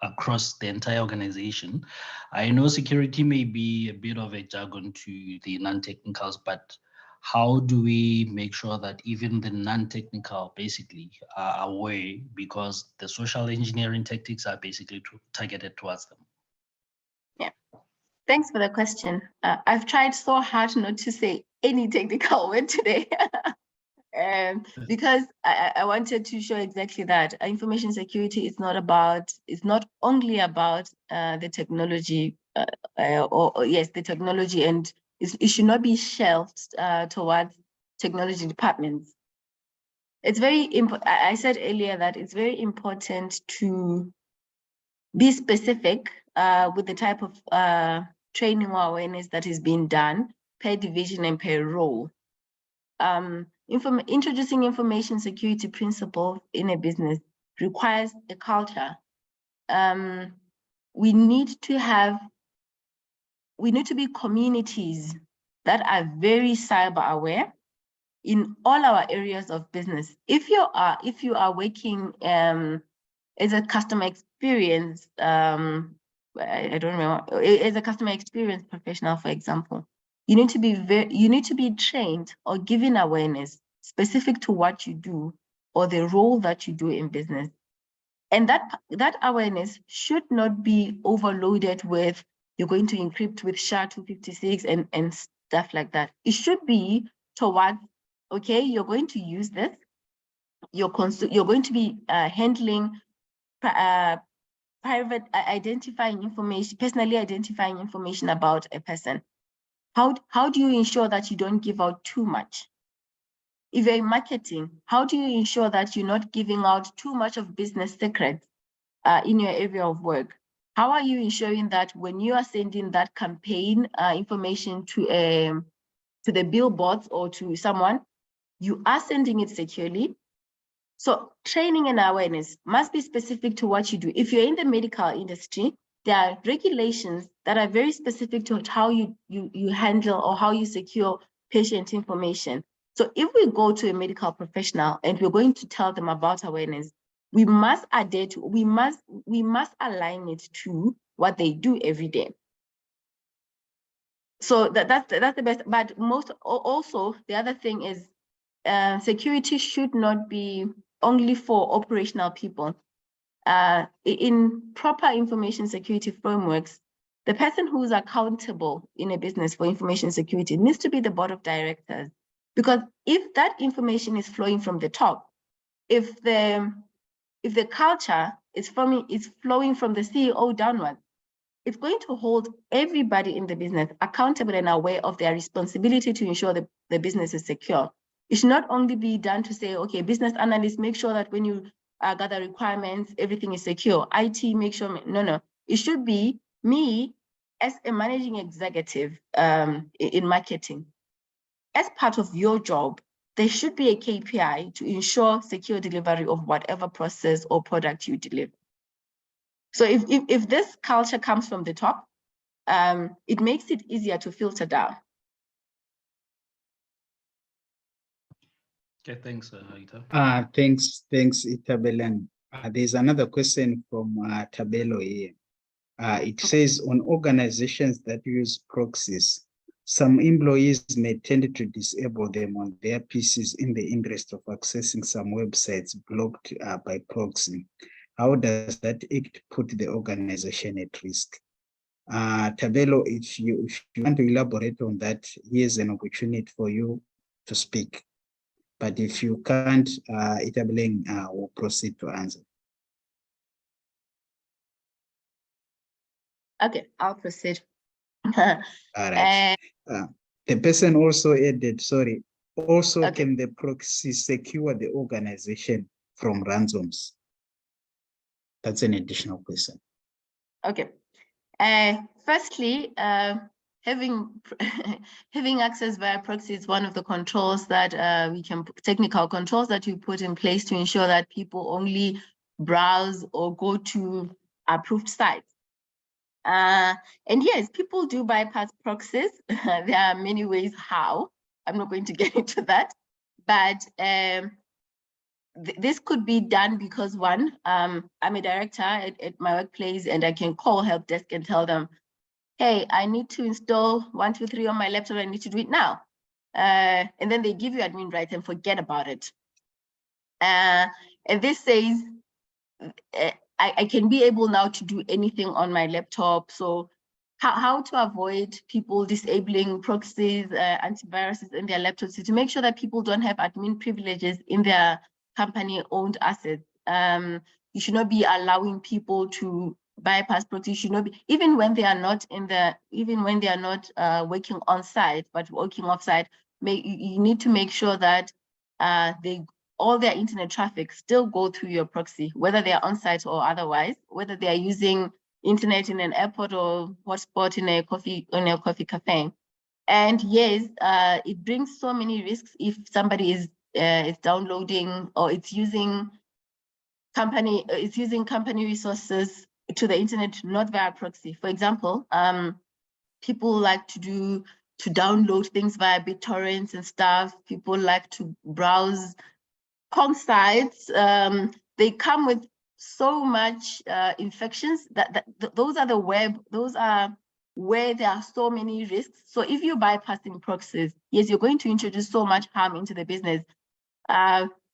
across the entire organization? I know security may be a bit of a jargon to the non-technicals, but how do we make sure that even the non-technical basically are aware, because the social engineering tactics are basically targeted towards them? Yeah, thanks for the question. I've tried so hard not to say any technical word today. Because I wanted to show exactly that information security is not only about the technology, the technology, and it should not be shelved towards technology departments. It's very important. I said earlier that it's very important to be specific with the type of training or awareness that is being done per division and per role. Introducing information security principles in a business requires a culture. We need to be communities that are very cyber aware in all our areas of business. If you are working as a customer experience, I don't remember, as a customer experience professional, for example, you need to be trained or given awareness specific to what you do or the role that you do in business. And that awareness should not be overloaded with, you're going to encrypt with SHA-256 and stuff like that. It should be towards, okay, you're going to use this, you're going to be handling private identifying information, personally identifying information about a person. How do you ensure that you don't give out too much? If you're in marketing, how do you ensure that you're not giving out too much of business secrets in your area of work? How are you ensuring that when you are sending that campaign information to the billboards or to someone, you are sending it securely So training and awareness must be specific to what you do. If you're in the medical industry, there are regulations that are very specific to how you handle or how you secure patient information. So if we go to a medical professional and we're going to tell them about awareness, we must adhere to, we must align it to what they do every day. So that's the best. But also the other thing is security should not be only for operational people. In proper information security frameworks, the person who is accountable in a business for information security needs to be the board of directors. Because if that information is flowing from the top, if the culture is flowing from the CEO downwards, it's going to hold everybody in the business accountable and aware of their responsibility to ensure that the business is secure. It should not only be done to say, okay, business analysts, make sure that when you gather requirements, everything is secure. IT, make sure, no. It should be me as a managing executive in marketing. As part of your job, there should be a KPI to ensure secure delivery of whatever process or product you deliver. So if this culture comes from the top, it makes it easier to filter down. Okay, thanks, Ita. Thanks, Itabel. There's another question from Tabelo here. It says, on organizations that use proxies, some employees may tend to disable them on their PCs in the interest of accessing some websites blocked by proxy. How does that act put the organization at risk? Tabelo, if you want to elaborate on that, here's an opportunity for you to speak. But if you can't, Itabel will proceed to answer. Okay, I'll proceed. All right. The person also added, sorry, also Okay. can the proxy secure the organization from ransoms? That's an additional question. Okay. Firstly, having access via proxy is one of the controls that technical controls that you put in place to ensure that people only browse or go to approved sites. And yes, people do bypass proxies. There are many ways how. I'm not going to get into that, but this could be done because one, I'm a director at my workplace and I can call help desk and tell them, hey, I need to install 1, 2, 3 on my laptop. I need to do it now. And then they give you admin rights and forget about it. And this says, I can be able now to do anything on my laptop. So how to avoid people disabling proxies, antiviruses in their laptops, to make sure that people don't have admin privileges in their company-owned assets. You should not be allowing people to bypass proxies. Should not be, even when they are not working on site but working off site. You need to make sure that all their internet traffic still go through your proxy, whether they are on site or otherwise, whether they are using internet in an airport or hotspot in a coffee cafe. And yes, it brings so many risks if somebody is downloading or it's using company resources to the internet, not via proxy. For example, people like to download things via BitTorrents and stuff. People like to browse Kong sites. They come with so much infections that those are where there are so many risks. So if you're bypassing proxies, yes, you're going to introduce so much harm into the business.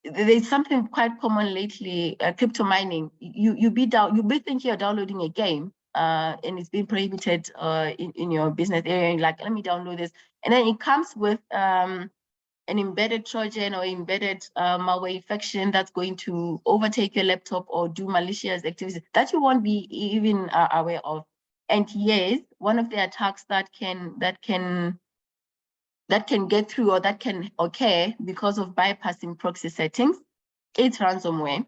There's something quite common lately, crypto mining. You be thinking you're downloading a game and it's been prohibited in your business area. And like, let me download this. And then it comes with an embedded Trojan or embedded malware infection that's going to overtake your laptop or do malicious activities that you won't be even aware of. And yes, one of the attacks that can get through or that can occur because of bypassing proxy settings is ransomware.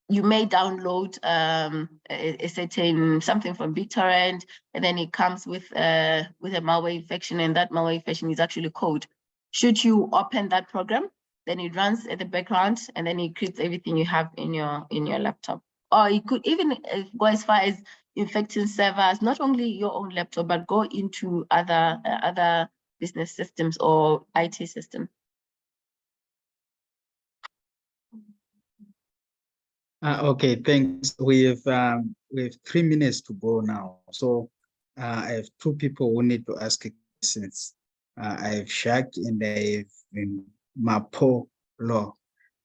You may download a certain something from BitTorrent, and then it comes with a malware infection, and that malware infection is actually code. Should you open that program, then it runs at the background, and then it creates everything you have in your laptop. Or it could even go as far as infecting servers, not only your own laptop, but go into other business systems or IT systems. Okay, thanks. We have 3 minutes to go now. So I have 2 people who need to ask questions. I have Shak and I have Mapolo.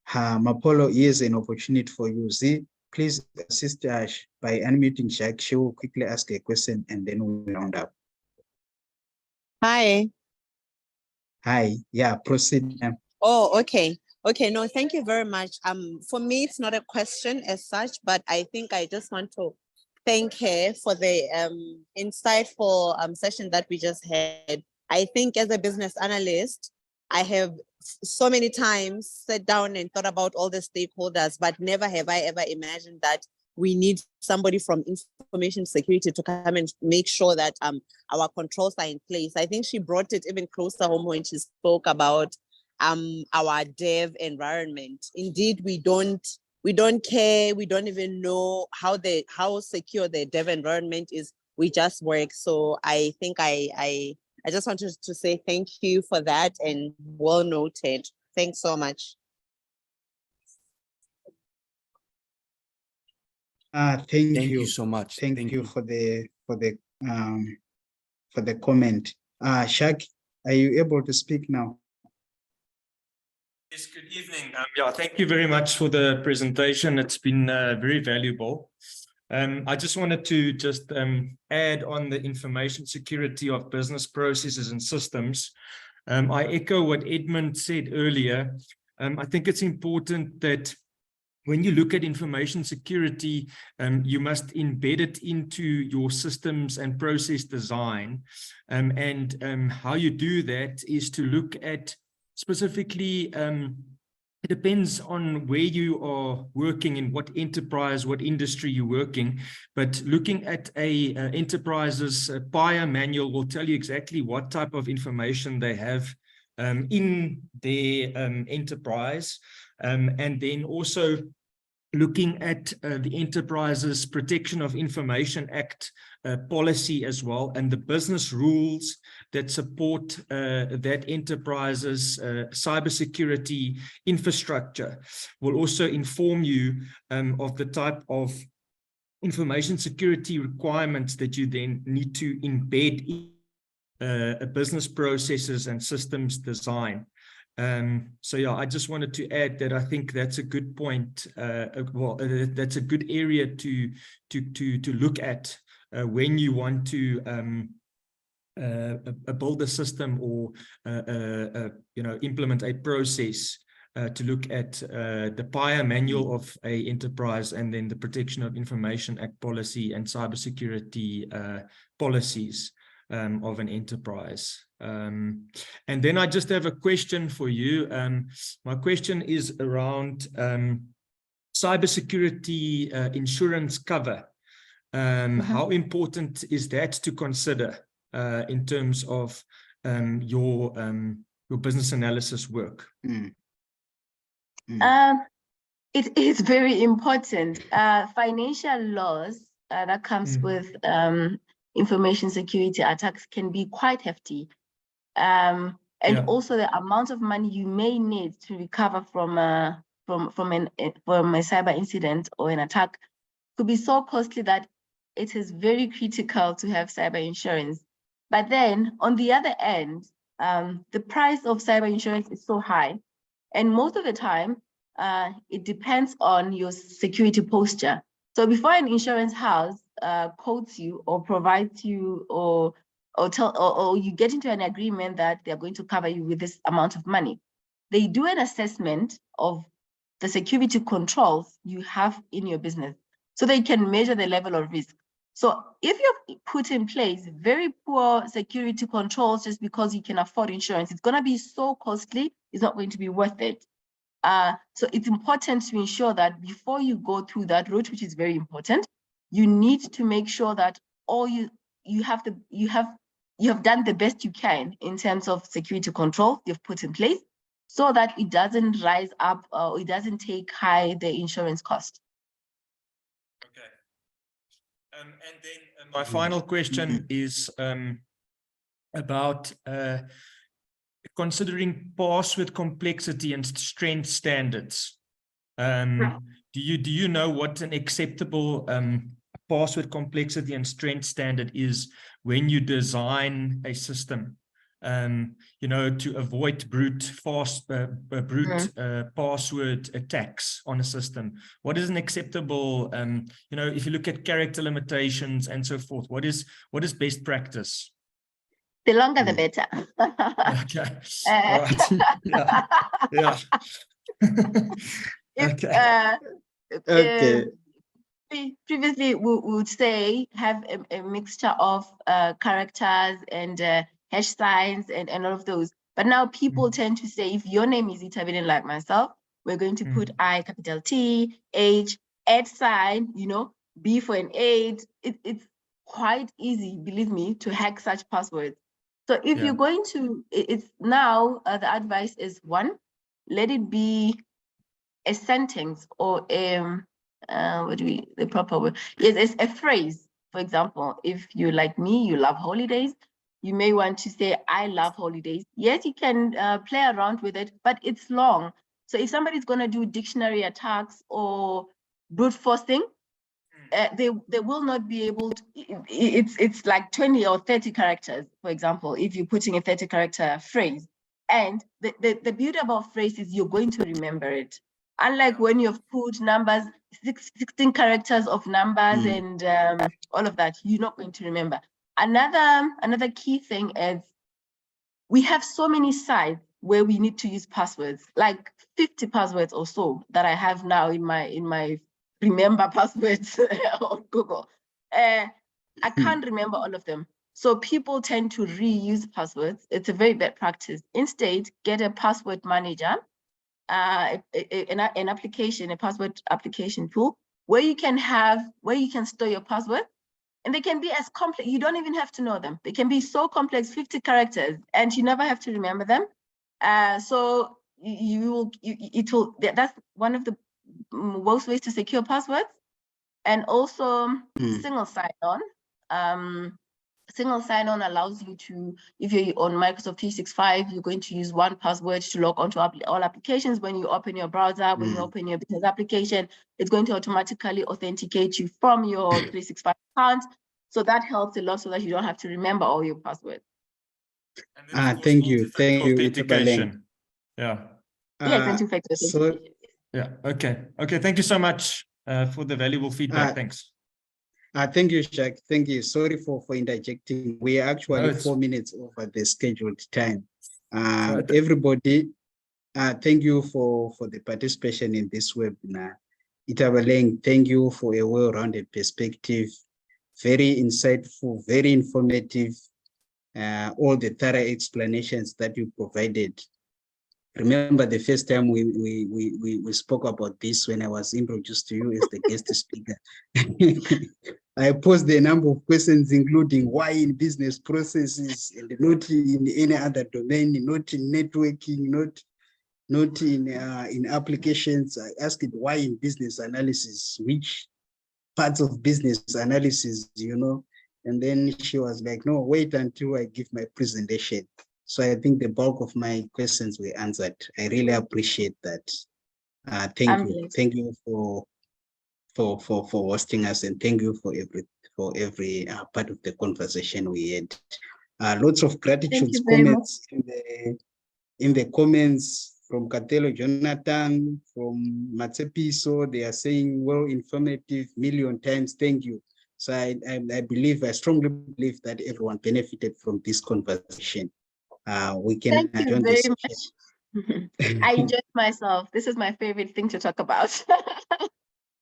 Mapolo, here's an opportunity for you. Z, please assist Ash by unmuting Shak. She will quickly ask a question and then we'll round up. Hi. Hi, yeah, proceed. ma'am. Oh, okay. Okay, no, thank you very much. For me, it's not a question as such, but I think I just want to thank her for the insightful session that we just had. I think as a business analyst, I have so many times sat down and thought about all the stakeholders, but never have I ever imagined that we need somebody from information security to come and make sure that our controls are in place. I think she brought it even closer home when she spoke about our dev environment. Indeed, we don't care. We don't even know how secure the dev environment is. We just work. So I think I just wanted to say thank you for that, and well noted. Thanks so much. Thank Thank you. you so much. Thank you for the comment. Shak, are you able to speak now? Yes, good evening. Yeah, thank you very much for the presentation. It's been very valuable. I just wanted to add on the information security of business processes and systems. I echo what Edmund said earlier. I think it's important that when you look at information security, you must embed it into your systems and process design. And how you do that is to look at specifically, it depends on where you are working, in what enterprise, what industry you're working, but looking at a enterprise's PIA manual will tell you exactly what type of information they have in their enterprise. And then also looking at the Enterprises Protection of Information Act policy as well, and the business rules that support that enterprise's cybersecurity infrastructure will also inform you of the type of information security requirements that you then need to embed in business processes and systems design. So yeah, I just wanted to add that I think that's a good point. That's a good area to look at when you want to build a system or implement a process to look at the PIA manual of a enterprise, and then the Protection of Information Act policy and cybersecurity policies of an enterprise. And then I just have a question for you. My question is around cybersecurity insurance cover. How important is that to consider in terms of your business analysis work? It is very important. Financial laws that comes with information security attacks can be quite hefty. And also the amount of money you may need to recover from a cyber incident or an attack could be so costly that it is very critical to have cyber insurance. But then on the other end, the price of cyber insurance is so high, and most of the time it depends on your security posture. So before an insurance house quotes you or provides you or you get into an agreement that they're going to cover you with this amount of money, they do an assessment of the security controls you have in your business so they can measure the level of risk. So if you put in place very poor security controls just because you can afford insurance, it's going to be so costly, it's not going to be worth it. So it's important to ensure that before you go through that route, which is very important, you need to make sure that all you have done the best you can in terms of security control you've put in place. so that it doesn't rise up or it doesn't take high the insurance cost. Okay. And then my final question is about considering password complexity and strength standards. Do you know what an acceptable password complexity and strength standard is when you design a system? You know, to avoid brute password attacks on a system. What is an acceptable, you know, if you look at character limitations and so forth, what is best practice? The longer the better. Okay. All right. Yeah. Okay. Okay. Previously, we would say have a mixture of characters and hash signs and all of those. But now people tend to say, if your name is Itabileng like myself, we're going to put I, capital T, H, @ you know, B for an 8. It's quite easy, believe me, to hack such passwords. So if you're going to, it's now the advice is 1, let it be a sentence or the proper word? Yes, it's a phrase. For example, if you like me, you love holidays, you may want to say, I love holidays. Yes, you can play around with it, but it's long. So if somebody's going to do dictionary attacks or brute forcing, they will not be able to, it's like 20 or 30 characters, for example, if you're putting a 30 character phrase. And the beauty about phrase is you're going to remember it. Unlike when you've put numbers, 16 characters of numbers and all of that, you're not going to remember. Another key thing is we have so many sites where we need to use passwords, like 50 passwords or so that I have now in my remember passwords on Google. I can't remember all of them. So people tend to reuse passwords. It's a very bad practice. Instead, get a password manager, an application, a password application tool where you can store your password, and they can be as complex. You don't even have to know them. They can be so complex, 50 characters, and you never have to remember them. So that's one of the most ways to secure passwords. And also single sign-on. Single sign-on allows you to, if you're on Microsoft 365, you're going to use one password to log onto all applications. When you open your browser, when you open your business application, it's going to automatically authenticate you from your 365 account. So that helps a lot so that you don't have to remember all your passwords. Thank you, Authentication. Yeah. Yes, and two-factor authentication. Yeah. Okay. Thank you so much for the valuable feedback. Thanks. Thank you, Shaq. Thank you. Sorry for interjecting. We are actually 4 minutes over the scheduled time. Everybody, thank you for the participation in this webinar. Itabileng, thank you for a well-rounded perspective. Very insightful, very informative. All the thorough explanations that you provided. Remember the first time we spoke about this when I was introduced to you as the guest speaker. I posed a number of questions, including why in business processes and not in any other domain, not in networking, not in applications. I asked it why in business analysis, which parts of business analysis, you know, and then she was like, no, wait until I give my presentation. So I think the bulk of my questions were answered. I really appreciate that. Thank you. Thank you for hosting us, and thank you for every part of the conversation we had. Lots of gratitude comments in the comments from Katelo Jonathan, from Matsepiso. They are saying, well, informative, million times, thank you. So I strongly believe that everyone benefited from this conversation. We can thank you very much. I enjoyed myself. This is my favorite thing to talk about.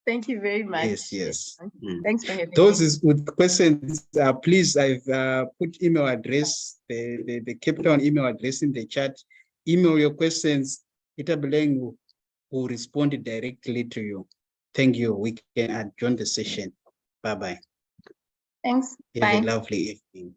Thank you very much. Yes. Thanks for having me. Those with questions, please, I've put email address, the Cape Town email address in the chat. Email your questions. Itabileng will respond directly to you. Thank you. We can adjourn the session. Bye-bye. Thanks. Have Bye. a lovely evening.